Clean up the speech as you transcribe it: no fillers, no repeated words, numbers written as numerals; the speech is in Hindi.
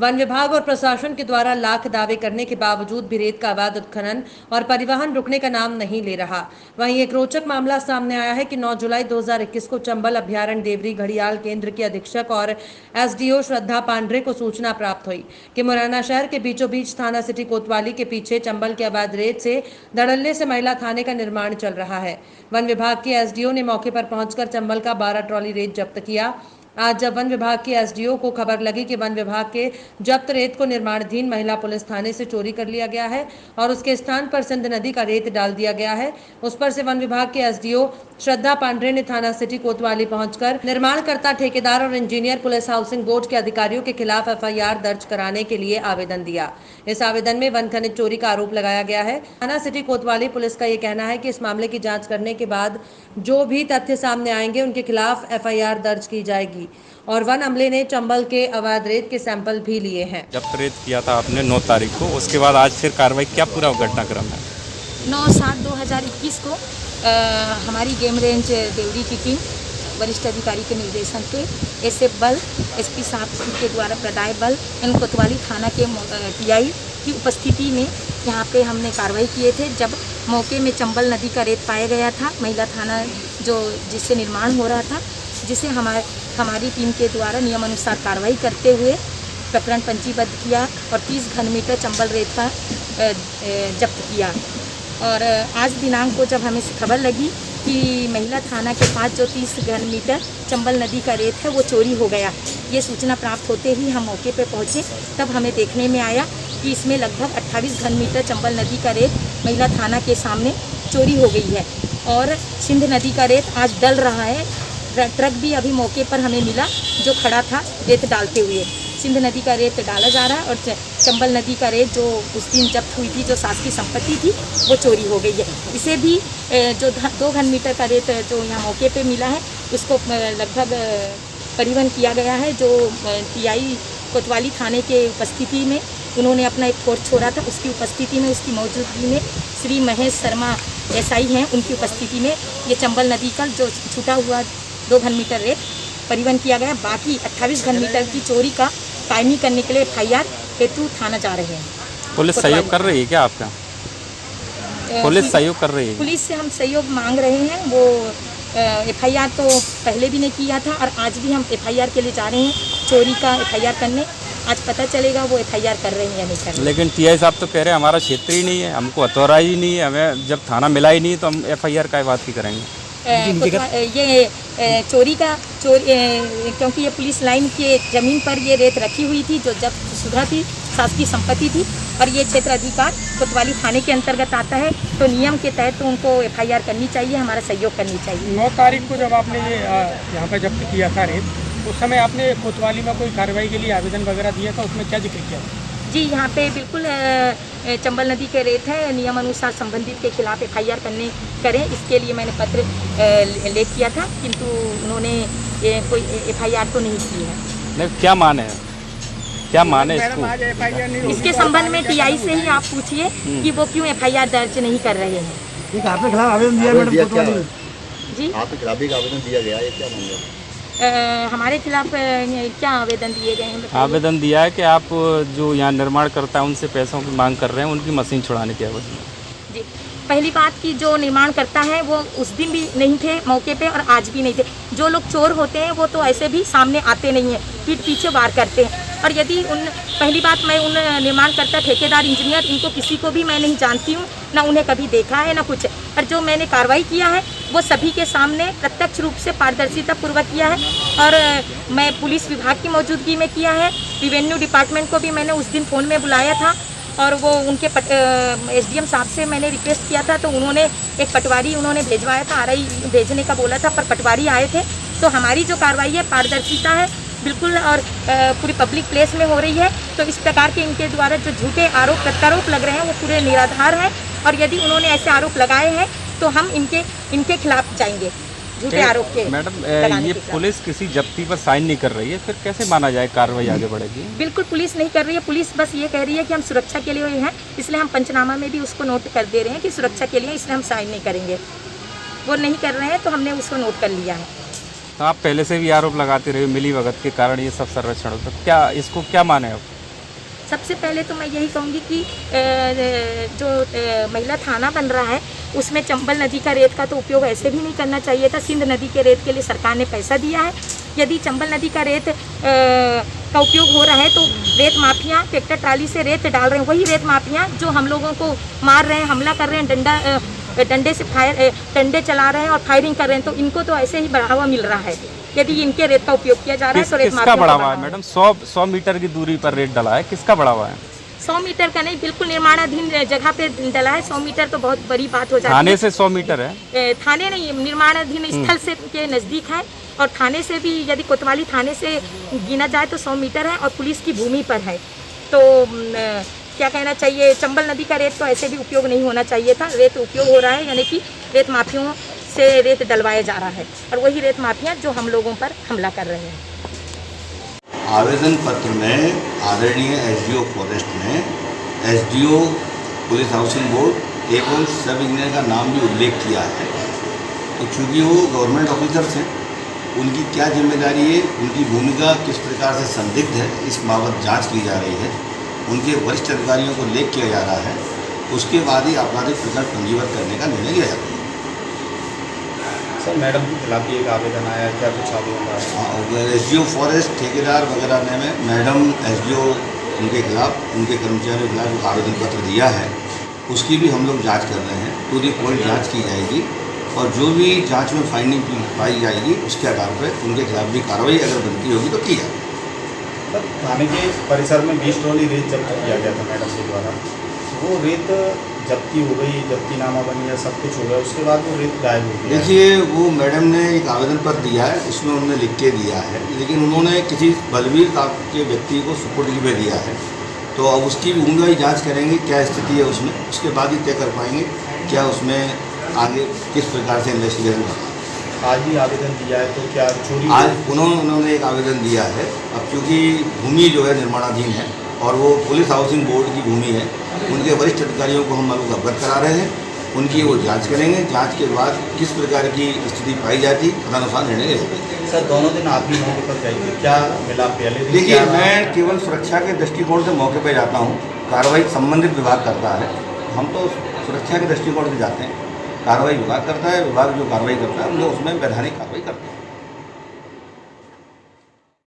वन विभाग और प्रशासन के द्वारा लाख दावे करने के बावजूद भी रेत का अवैध उत्खनन और परिवहन रुकने का नाम नहीं ले रहा। वहीं एक रोचक मामला सामने आया है कि 9 जुलाई 2021 को चंबल अभ्यारण्य देवरी घड़ियाल केंद्र के अधीक्षक और एसडीओ श्रद्धा पांड्रे को सूचना प्राप्त हुई कि मुरैना शहर के बीचों बीच थाना सिटी कोतवाली के पीछे चंबल के अवैध रेत से धड़ल्ले से महिला थाने का निर्माण चल रहा है। वन विभाग के एसडीओ ने मौके पर पहुंचकर चंबल का 12 ट्रॉली रेत जब्त किया। आज जब वन विभाग के एसडीओ को खबर लगी कि वन विभाग के जब्त रेत को निर्माणाधीन महिला पुलिस थाने से चोरी कर लिया गया है और उसके स्थान पर सिंध नदी का रेत डाल दिया गया है, उस पर से वन विभाग के एसडीओ श्रद्धा पांड्रे ने थाना सिटी कोतवाली पहुंचकर निर्माणकर्ता ठेकेदार और इंजीनियर पुलिस हाउसिंग बोर्ड के अधिकारियों के खिलाफ एफआईआर दर्ज कराने के लिए आवेदन दिया। इस आवेदन में वन खनिज चोरी का आरोप लगाया गया है। थाना सिटी कोतवाली पुलिस का ये कहना है कि इस मामले की जांच करने के बाद जो भी तथ्य सामने आएंगे उनके खिलाफ एफआईआर दर्ज की जाएगी और वन अमले ने चंबल के अवैध रेत के सैंपल भी लिए हैं। जब रेत किया था आपने 9 तारीख को, उसके बाद आज फिर कार्रवाई क्या पूरा घटनाक्रम है? 9/7/2021 को हमारी गेम रेंज देवरी की टीम वरिष्ठ अधिकारी के निर्देशन पे एसएफ बल एसपी साहब के द्वारा प्रदाय बल इन कोतवाली थाना के टीआई की उपस्थिति में यहाँ पे हमने कार्रवाई किए थे। जब मौके में चंबल नदी का रेत पाया गया था, महिला थाना जिससे निर्माण हो रहा था, जिसे हमारी टीम के द्वारा नियमानुसार कार्रवाई करते हुए प्रकरण पंजीबद्ध किया और 30 घन मीटर चंबल रेत का जब्त किया। और आज दिनांक को जब हमें खबर लगी कि महिला थाना के पास जो 30 घन मीटर चंबल नदी का रेत है वो चोरी हो गया, ये सूचना प्राप्त होते ही हम मौके पर पहुँचे। तब हमें देखने में आया कि इसमें लगभग 28 घन मीटर चंबल नदी का रेत महिला थाना के सामने चोरी हो गई है और सिंध नदी का रेत आज डल रहा है। ट्रक भी अभी मौके पर हमें मिला जो खड़ा था रेत डालते हुए। सिंध नदी का रेत डाला जा रहा है और चंबल नदी का रेत जो उस दिन जब्त हुई थी, जो शासकीय संपत्ति थी, वो चोरी हो गई है। इसे भी जो 2 घन मीटर का रेत जो यहाँ मौके पे मिला है उसको लगभग परिवहन किया गया है। जो टीआई कोतवाली थाने के उपस्थिति में उन्होंने अपना एक फोर्स छोड़ा था, उसकी उपस्थिति में, उसकी मौजूदगी में श्री महेश शर्मा एसआई हैं, उनकी उपस्थिति में ये चंबल नदी का जो छूटा हुआ 2 घन मीटर रेत परिवहन किया गया। बाकी 28 घन मीटर की चोरी का कायमी करने के लिए एफआईआर हेतु थाना जा रहे हैं। पुलिस सहयोग कर रही है क्या आपका? पुलिस सहयोग कर रही है? पुलिस से हम सहयोग मांग रहे हैं। वो एफआईआर तो पहले भी नहीं किया था और आज भी हम एफआईआर के लिए जा रहे हैं, चोरी का एफआईआर करने। आज पता चलेगा वो एफआईआर कर रहे हैं या नहीं कर रहे। लेकिन टीआई साहब तो कह रहे हैं हमारा क्षेत्र ही नहीं है, हमको अतौरा ही नहीं है, हमें जब थाना मिला ही नहीं तो हम एफआईआर का बात ही करेंगे। ये चोरी क्योंकि ये पुलिस लाइन के ज़मीन पर ये रेत रखी हुई थी जो जब शुदा थी, शासकीय संपत्ति थी और ये क्षेत्र अधिकार कोतवाली थाने के अंतर्गत आता है, तो नियम के तहत तो उनको एफआईआर करनी चाहिए, हमारा सहयोग करनी चाहिए। 9 तारीख को जब आपने ये यहाँ पर जब्त किया था रेत, उस समय आपने कोतवाली में कोई कार्रवाई के लिए आवेदन वगैरह दिया था, उसमें क्या जिक्र किया? जी, यहाँ पे बिल्कुल चंबल नदी के रेत है, नियमानुसार संबंधित के खिलाफ एफआईआर करें, इसके लिए मैंने पत्र लेख किया था, किंतु उन्होंने कोई एफआईआर तो नहीं की है। नहीं, क्या माने है? क्या माने इसको? इसके संबंध में टीआई से ही आप पूछिए कि वो क्यों एफआईआर दर्ज नहीं कर रहे हैं। आपके खिलाफ आवेदन दिया मैडम कोतवाली? जी, आपके खिलाफ भी आवेदन दिया गया है, क्या मामला? हमारे खिलाफ क्या आवेदन दिए गए हैं? आवेदन दिया है कि आप जो यहाँ निर्माण करता है उनसे पैसों की मांग कर रहे हैं, उनकी मशीन छुड़ाने की आवेदन। जी, पहली बात कि जो निर्माण करता है वो उस दिन भी नहीं थे मौके पे और आज भी नहीं थे। जो लोग चोर होते हैं वो तो ऐसे भी सामने आते नहीं हैं, पीठ पीछे वार करते हैं। और यदि पहली बात, मैं उन निर्माणकर्ता ठेकेदार इंजीनियर इनको किसी को भी मैं नहीं जानती हूँ, ना उन्हें कभी देखा है ना कुछ। और जो मैंने कार्रवाई किया है वो सभी के सामने प्रत्यक्ष रूप से पारदर्शिता पूर्वक किया है और मैं पुलिस विभाग की मौजूदगी में किया है। रेवेन्यू डिपार्टमेंट को भी मैंने उस दिन फ़ोन में बुलाया था और वो उनके एसडीएम साहब से मैंने रिक्वेस्ट किया था, तो उन्होंने एक पटवारी उन्होंने भेजवाया था, आरआई भेजने का बोला था, पर पटवारी आए थे। तो हमारी जो कार्रवाई है पारदर्शिता है बिल्कुल और पूरी पब्लिक प्लेस में हो रही है। तो इस प्रकार के इनके द्वारा जो झूठे आरोप प्रत्यारोप लग रहे हैं वो पूरे निराधार हैं और यदि उन्होंने ऐसे आरोप लगाए हैं तो हम इनके खिलाफ जाएंगे, झूठे आरोप के। मैडम, ये पुलिस किसी जब्ती पर साइन नहीं कर रही है, फिर कैसे माना जाए कार्रवाई आगे बढ़ेगी? बिल्कुल पुलिस नहीं कर रही है। पुलिस बस ये कह रही है कि हम सुरक्षा के लिए हैं, इसलिए हम पंचनामा में भी उसको नोट कर दे रहे हैं कि सुरक्षा के लिए, इसलिए हम साइन नहीं करेंगे। वो नहीं कर रहे हैं तो हमने उसको नोट कर लिया है। तो आप पहले से भी आरोप लगाते रहे मिली भगत के कारण ये सब संरक्षण होता, क्या इसको क्या माने आप? सबसे पहले तो मैं यही कहूँगी कि जो महिला थाना बन रहा है उसमें चंबल नदी का रेत का तो उपयोग ऐसे भी नहीं करना चाहिए था। सिंध नदी के रेत के लिए सरकार ने पैसा दिया है। यदि चंबल नदी का रेत का उपयोग हो रहा है तो रेत माफिया ट्रैक्टर ट्राली से रेत डाल रहे हैं, वही रेत माफिया जो हम लोगों को मार रहे हैं, हमला कर रहे हैं, डंडे से डंडे चला रहे हैं और फायरिंग कर रहे हैं, तो इनको तो ऐसे ही बढ़ावा मिल रहा है। यदि इनके रेत का उपयोग किया जा रहा है तो रेत किसका माफिया बढ़ावा है मैडम? 100 मीटर की दूरी पर रेत डला है, किसका बढ़ावा है? 100 मीटर का नहीं, बिल्कुल निर्माणाधीन जगह पे डला है। 100 मीटर तो बहुत बड़ी बात हो जाती है। थाने से 100 मीटर है? थाने नहीं, निर्माणाधीन स्थल से के नज़दीक है। और थाने से भी यदि कोतवाली थाने से गिना जाए तो 100 मीटर है और पुलिस की भूमि पर है। तो क्या कहना चाहिए, चंबल नदी का रेत तो ऐसे भी उपयोग नहीं होना चाहिए था। रेत उपयोग हो रहा है, यानी कि रेत माफियों से रेत डलवाया जा रहा है और वही रेत माफिया जो हम लोगों पर हमला कर रहे हैं। आवेदन पत्र में आदरणीय एसडीओ फॉरेस्ट ने एसडीओ पुलिस हाउसिंग बोर्ड एवं सब इंजीनियर का नाम भी उल्लेख किया है। तो चूँकि वो गवर्नमेंट ऑफिसर्स हैं, उनकी क्या जिम्मेदारी है, उनकी भूमिका किस प्रकार से संदिग्ध है, इस बाबत जांच की जा रही है। उनके वरिष्ठ अधिकारियों को लेख किया जा रहा है, उसके बाद ही आपराधिक प्रकरण पंजीबद्ध करने का निर्णय लिया जाता है। सर मैडम के खिलाफ भी एक आवेदन आया है, क्या कुछ आवेदन आया? एसडीओ फॉरेस्ट ठेकेदार वगैरह ने में मैडम एसडीओ उनके खिलाफ, उनके कर्मचारियों के खिलाफ जो आवेदन पत्र दिया है उसकी भी हम लोग जांच कर रहे हैं। टू द पॉइंट जांच की जाएगी और जो भी जांच में फाइंडिंग पाई जाएगी उसके आधार पर उनके खिलाफ भी कार्रवाई अगर बनती होगी तो की जाएगी। सर थाने के परिसर में 20 ट्रॉली रेत जब्त किया गया था मैडम के द्वारा। वो रेत जब्ती हो गई, जब्तीनामा बन गया, सब कुछ हो गया, उसके बाद वो रेत गायब हो गया। देखिए, वो मैडम ने एक आवेदन पत्र दिया है, उसमें उन्होंने लिख के दिया है, लेकिन उन्होंने किसी बलवीर के व्यक्ति को सुपुर्दगी में दिया है। तो अब उसकी भी उम्मीदवार जांच करेंगे क्या स्थिति है उसमें, उसके बाद ही तय कर पाएंगे क्या उसमें आगे किस प्रकार से इन्वेस्टिगेशन करना। आज भी आवेदन दिया है, तो क्या चोरी? आज उन्होंने एक आवेदन दिया है। अब क्योंकि भूमि जो है निर्माणाधीन है और वो पुलिस हाउसिंग बोर्ड की भूमि है, उनके वरिष्ठ अधिकारियों को हम अवगत करा रहे हैं, उनकी वो जांच करेंगे। जांच के बाद किस प्रकार की स्थिति पाई जाती तदनुसार निर्णय लेंगे। सर दोनों दिन आप भी मौके पर जाएंगे, क्या मिला पहले? देखिए, मैं केवल सुरक्षा के दृष्टिकोण से मौके पर जाता हूँ, कार्रवाई संबंधित विभाग करता है। हम तो सुरक्षा के दृष्टिकोण से जाते हैं, कार्रवाई विभाग करता है। विभाग जो कार्रवाई करता है हम लोग उसमें वैधानिक कार्रवाई करते हैं।